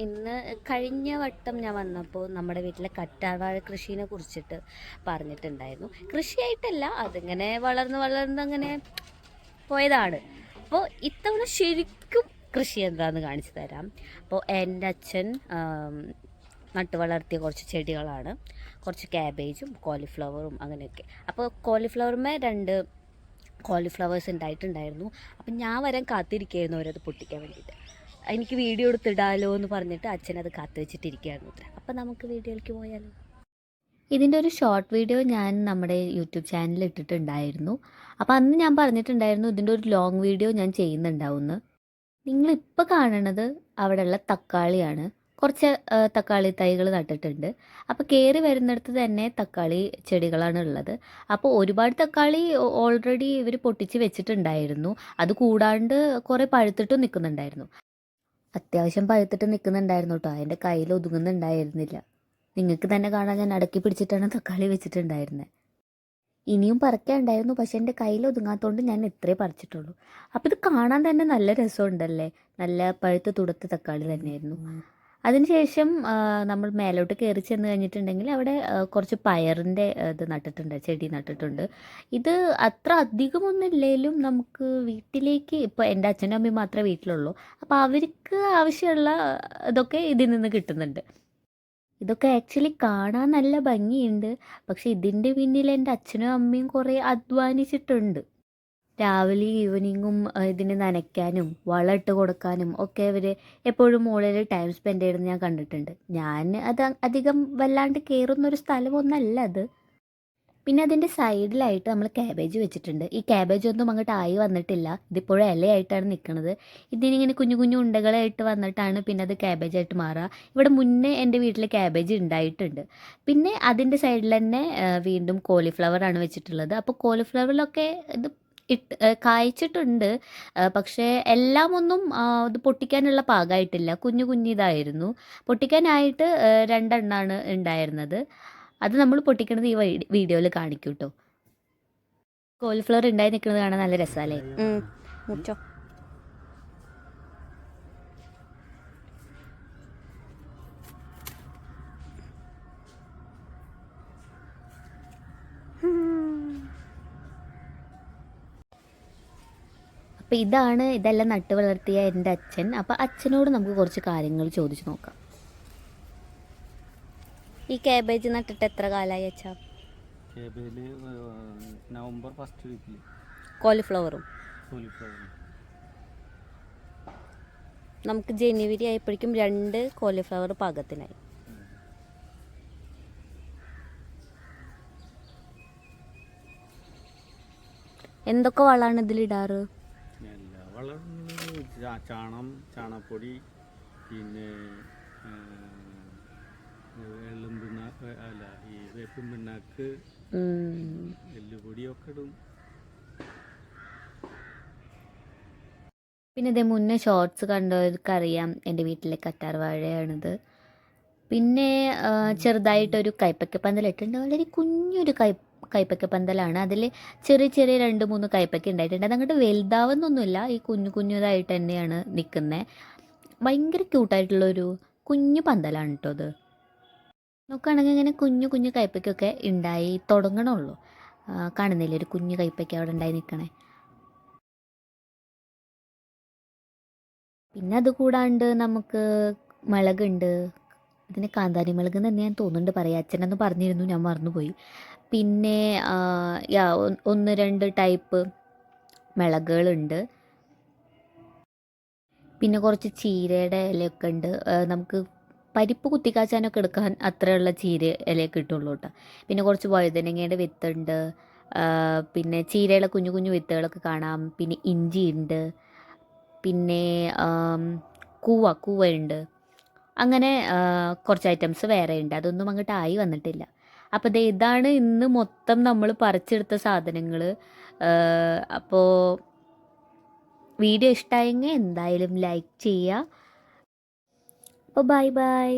ഇന്ന് കഴിഞ്ഞ വട്ടം ഞാൻ വന്നപ്പോൾ നമ്മുടെ വീട്ടിലെ കറ്റാർവാഴ കൃഷിയെ കുറിച്ചിട്ട് പറഞ്ഞിട്ടുണ്ടായിരുന്നു. കൃഷിയായിട്ടല്ല, അതിങ്ങനെ വളർന്ന് അങ്ങനെ പോയതാണ്. അപ്പോൾ ഇത്തവണ ശരിക്കും കൃഷി എന്താണെന്ന് കാണിച്ചു തരാം. അപ്പോൾ എൻ്റെ അച്ഛൻ നട്ടു വളർത്തിയ കുറച്ച് ചെടികളാണ്, കുറച്ച് ക്യാബേജും കോളിഫ്ലവറും അങ്ങനെയൊക്കെ. അപ്പോൾ കോളിഫ്ലവറുമേ 2 കോളിഫ്ലവേഴ്സ് ഉണ്ടായിട്ടുണ്ടായിരുന്നു. അപ്പം ഞാൻ വരാൻ കാത്തിരിക്കുകയായിരുന്നു അവരത് പൊട്ടിക്കാൻ വേണ്ടിയിട്ട്. എനിക്ക് വീഡിയോ എടുത്തിടാലോ എന്ന് പറഞ്ഞിട്ട് അച്ഛനത് കാത്തു വെച്ചിട്ടിരിക്കുകയായിരുന്നു അത്ര. അപ്പം നമുക്ക് വീഡിയോയിലേക്ക് പോയാലോ. ഇതിൻ്റെ ഒരു ഷോർട്ട് വീഡിയോ ഞാൻ നമ്മുടെ യൂട്യൂബ് ചാനലിൽ ഇട്ടിട്ടുണ്ടായിരുന്നു. അപ്പോൾ അന്ന് ഞാൻ പറഞ്ഞിട്ടുണ്ടായിരുന്നു ഇതിൻ്റെ ഒരു ലോങ് വീഡിയോ ഞാൻ ചെയ്യുന്നുണ്ടാവുമെന്ന്. നിങ്ങളിപ്പോൾ കാണുന്നത് അവിടെയുള്ള തക്കാളിയാണ്. കുറച്ച് തക്കാളി തൈകൾ നട്ടിട്ടുണ്ട്. അപ്പോൾ കയറി വരുന്നിടത്ത് തന്നെ തക്കാളി ചെടികളാണ് ഉള്ളത്. അപ്പോൾ ഒരുപാട് തക്കാളി ഓൾറെഡി ഇവർ പൊട്ടിച്ച് വെച്ചിട്ടുണ്ടായിരുന്നു. അത് കൂടാണ്ട് കുറേ പഴുത്തിട്ടും നിൽക്കുന്നുണ്ടായിരുന്നു. അത്യാവശ്യം പഴുത്തിട്ട് നിൽക്കുന്നുണ്ടായിരുന്നു കേട്ടോ. എൻ്റെ കയ്യിൽ ഒതുങ്ങുന്നുണ്ടായിരുന്നില്ല. നിങ്ങൾക്ക് തന്നെ കാണാൻ ഞാൻ അടക്കി പിടിച്ചിട്ടാണ് തക്കാളി വെച്ചിട്ടുണ്ടായിരുന്നത്. ഇനിയും പറിക്കാനുണ്ടായിരുന്നു, പക്ഷെ എൻ്റെ കയ്യിൽ ഒതുങ്ങാത്തതുകൊണ്ട് ഞാൻ ഇത്രേ പറിച്ചിട്ടുള്ളൂ. അപ്പോൾ ഇത് കാണാൻ തന്നെ നല്ല രസമുണ്ടല്ലേ. നല്ല പഴുത്ത് തുടുത്ത തക്കാളി തന്നെയായിരുന്നു. അതിനുശേഷം നമ്മൾ മേലോട്ട് കയറി ചെന്ന് കഴിഞ്ഞിട്ടുണ്ടെങ്കിൽ അവിടെ കുറച്ച് പയറിൻ്റെ ഇത് നട്ടിട്ടുണ്ട്, ചെടി നട്ടിട്ടുണ്ട്. ഇത് അത്ര അധികമൊന്നും ഇല്ലെങ്കിലും നമുക്ക് വീട്ടിലേക്ക്, ഇപ്പോൾ എൻ്റെ അച്ഛനും അമ്മയും മാത്രമേ വീട്ടിലുള്ളൂ, അപ്പോൾ അവർക്ക് ആവശ്യമുള്ള ഇതൊക്കെ ഇതിൽ നിന്ന് കിട്ടുന്നുണ്ട്. ഇതൊക്കെ ആക്ച്വലി കാണാൻ നല്ല ഭംഗിയുണ്ട്, പക്ഷെ ഇതിൻ്റെ പിന്നിൽ എൻ്റെ അച്ഛനും അമ്മയും കുറേ അധ്വാനിച്ചിട്ടുണ്ട്. രാവിലെ ഈവനിങ്ങും ഇതിന് നനയ്ക്കാനും വളമിട്ട് കൊടുക്കാനും ഒക്കെ ഇവർ എപ്പോഴും മുകളിൽ ടൈം സ്പെൻഡ് ചെയ്യുന്നത് ഞാൻ കണ്ടിട്ടുണ്ട്. ഞാൻ അത് അധികം വല്ലാണ്ട് കയറുന്നൊരു സ്ഥലമൊന്നല്ല അത്. പിന്നെ അതിൻ്റെ സൈഡിലായിട്ട് നമ്മൾ ക്യാബേജ് വെച്ചിട്ടുണ്ട്. ഈ ക്യാബേജ് ഒന്നും അങ്ങോട്ട് ആയി വന്നിട്ടില്ല, ഇതിപ്പോഴും ഇലയായിട്ടാണ് നിൽക്കുന്നത്. ഇതിനിങ്ങനെ കുഞ്ഞു കുഞ്ഞു ഉണ്ടകളായിട്ട് വന്നിട്ടാണ് പിന്നെ അത് ക്യാബേജായിട്ട് മാറുക. ഇവിടെ മുന്നേ എൻ്റെ വീട്ടിൽ ക്യാബേജ് ഉണ്ടായിട്ടുണ്ട്. പിന്നെ അതിൻ്റെ സൈഡിൽ തന്നെ വീണ്ടും കോളിഫ്ലവറാണ് വെച്ചിട്ടുള്ളത്. അപ്പോൾ കോളിഫ്ലവറിലൊക്കെ ഇത് കായ്ച്ചിട്ടുണ്ട്, പക്ഷേ എല്ലാം ഒന്നും ഇത് പൊട്ടിക്കാനുള്ള പാകമായിട്ടില്ല. കുഞ്ഞു കുഞ്ഞിതായിരുന്നു. പൊട്ടിക്കാനായിട്ട് 2 എണ്ണമാണ് ഉണ്ടായിരുന്നത്. അത് നമ്മൾ പൊട്ടിക്കണത് ഈ വീഡിയോയിൽ കാണിക്കും കേട്ടോ. കോളിഫ്ലവർ ഉണ്ടായി നിൽക്കുന്നത് കാണാൻ നല്ല രസമല്ലേ. മുറിച്ചോ. അപ്പോൾ ഇതെല്ലാം നട്ട് വളർത്തിയ എൻ്റെ അച്ഛൻ. അപ്പോൾ അച്ഛനോട് നമുക്ക് കുറച്ച് കാര്യങ്ങൾ ചോദിച്ചു നോക്കാം. ഈ കാബേജ് നട്ടിട്ട് എത്ര കാലമായി അച്ഛാ? നവംബർ ഫസ്റ്റ് വീക്കിൽ. കോളിഫ്ലവറും നമുക്ക് ജനുവരി ആയപ്പോഴേക്കും 2 കോളിഫ്ലവർ പാകത്തിനായി. എന്തൊക്കെ വളമാണ് ഇതിലിടാറ്? എല്ലാ വളം, ചാണകപ്പൊടി, പിന്നെ ഈ വേപ്പിൻ പിണ്ണാക്ക്, എല്ലുപൊടിയൊക്കെ ഇടും. പിന്നെ ഇതേ മുന്നേ ഷോർട്സ് കണ്ടവർക്കറിയാം എൻ്റെ വീട്ടിലെ കറ്റാർവാഴയാണിത്. പിന്നെ ചെറുതായിട്ടൊരു കൈപ്പക്ക പന്തലിട്ടുണ്ട്. വളരെ കുഞ്ഞൊരു കൈപ്പക്ക പന്തലാണ്. അതിൽ ചെറിയ ചെറിയ 2-3 കൈപ്പക്ക ഉണ്ടായിട്ടുണ്ട്. അതങ്ങോട്ട് വലുതാവുന്നൊന്നുമില്ല, ഈ കുഞ്ഞുതായിട്ട് തന്നെയാണ് നിൽക്കുന്നത്. ഭയങ്കര ക്യൂട്ടായിട്ടുള്ളൊരു കുഞ്ഞു പന്തലാണ് കേട്ടോ അത്. നോക്കുകയാണെങ്കിൽ ഇങ്ങനെ കുഞ്ഞു കുഞ്ഞു കൈപ്പയ്ക്കൊക്കെ ഉണ്ടായി തുടങ്ങണുള്ളൂ. കാണുന്നില്ലേ ഒരു കുഞ്ഞു കൈപ്പയ്ക്ക അവിടെ ഉണ്ടായി നിൽക്കണേ. പിന്നെ അതുകൂടാണ്ട് നമുക്ക് മുളകുണ്ട്. ഇതിന് കാന്താരി മുളക് എന്ന് തന്നെ ഞാൻ തോന്നുന്നുണ്ട് പറയാം. അച്ഛനൊന്ന് പറഞ്ഞിരുന്നു, ഞാൻ മറന്നുപോയി. പിന്നെ 1-2 ടൈപ്പ് മുളകുകളുണ്ട്. പിന്നെ കുറച്ച് ചീരയുടെ ഇലയൊക്കെ ഉണ്ട്. നമുക്ക് പരിപ്പ് കുത്തിക്കാച്ചാനൊക്കെ എടുക്കാൻ അത്രയുള്ള ചീര ഇലയൊക്കെ കിട്ടുള്ളൂ കേട്ടോ. പിന്നെ കുറച്ച് വഴുതനങ്ങയുടെ വിത്തുണ്ട്. പിന്നെ ചീരയുടെ കുഞ്ഞു കുഞ്ഞു വിത്തുകളൊക്കെ കാണാം. പിന്നെ ഇഞ്ചി ഉണ്ട്. പിന്നെ കൂവയുണ്ട്. അങ്ങനെ കുറച്ച് ഐറ്റംസ് വേറെ ഉണ്ട്. അതൊന്നും അങ്ങോട്ട് ആയി വന്നിട്ടില്ല. അപ്പോൾ ഇതാണ് ഇന്ന് മൊത്തം നമ്മൾ പറിച്ചെടുത്ത സാധനങ്ങൾ. അപ്പോൾ വീഡിയോ ഇഷ്ടമായെങ്കിൽ എന്തായാലും ലൈക്ക് ചെയ്യുക. അപ്പോൾ ബൈ.